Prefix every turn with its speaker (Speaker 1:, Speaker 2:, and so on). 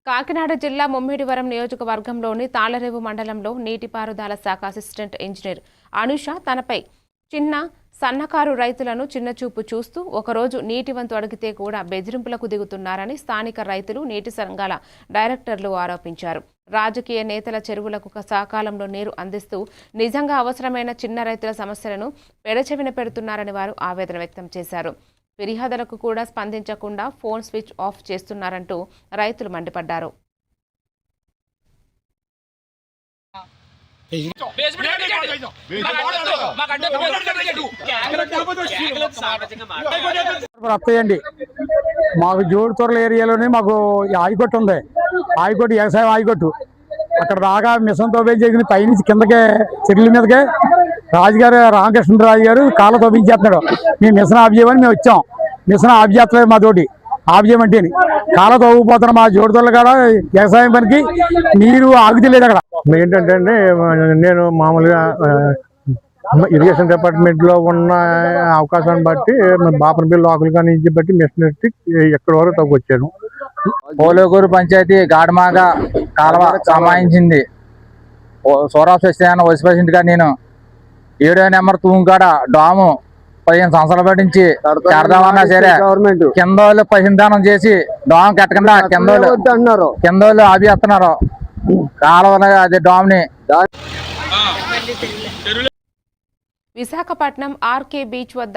Speaker 1: కాకినాడ జిల్లా ముమ్మిడివరం నియోజకవర్గంలోని తాళరేవు మండలంలో నీటిపారుదల శాఖ అసిస్టెంట్ ఇంజనీర్ అనుష తనపై చిన్న సన్నకారు రైతులను చిన్నచూపు చూస్తూ ఒకరోజు నీటి వంతు అడిగితే కూడా బెదిరింపులకు దిగుతున్నారని స్థానిక రైతులు నీటి సంఘాల డైరెక్టర్లు ఆరోపించారు. రాజకీయ నేతల చెరువులకు సకాలంలో నీరు అందిస్తూ నిజంగా అవసరమైన చిన్న రైతుల సమస్యలను పెడచెవిన పెడుతున్నారని వారు ఆవేదన వ్యక్తం చేశారు. ఫిర్యాదులకు కూడా స్పందించకుండా ఫోన్ స్విచ్ ఆఫ్ చేస్తున్నారంటూ రైతులు మండిపడ్డారు.
Speaker 2: మాకు జోడుతోరల ఏరియాలోనే మాకు ఆయకొట్టు ఉంది. ఆయకొట్టు వ్యవసాయం ఆయకొట్టు అక్కడ దాకా మిషన్ తోపించేసి పైనుంచి కిందకే చెట్ల మీదకే రాజుగారు రామకృష్ణరాజు గారు కాళ్ళ తోపించేస్తున్నాడు. మేము మిషన్ ఆఫ్ చేయమని మేము వచ్చాం. మిషన్ ఆఫ్ చేస్తలేదు మా తోటి ఆఫ్ చేయమంటే కాళ్ళ తోగిపోతున్నాం. మా జోడుతోరలు కాడ వ్యవసాయం పనికి నీరు ఆగుతలేదు. అక్కడ
Speaker 3: ఏంటంటే అండి, నేను మామూలుగా ఇరిగేషన్ డిపార్ట్మెంట్ లో ఉన్న అవకాశాన్ని బట్టి బాపనపల్లి లోకల్ నుంచి బట్టి మిషన్ ఎక్కడి వరకు తగ్గుచ్చాను.
Speaker 4: పోలేకూరు పంచాయతీ గాడమాగ కాలువ సంబంధించింది. సౌరాష్ట్ర వస్తే వైస్ ప్రెసిడెంట్ గా నేను 7వ నెంబర్ తూంకాడ డాము 15 సంవత్సరాల పాటు నుంచి కడదామన్నా సరే కింద వాళ్ళు పసిందానం చేసి డామ్ కట్టకుండా కింద వాళ్ళు ఆపేస్తున్నారు కాలువ అదే డామ్ ని.
Speaker 1: విశాఖపట్నం ఆర్కే బీచ్ వద్ద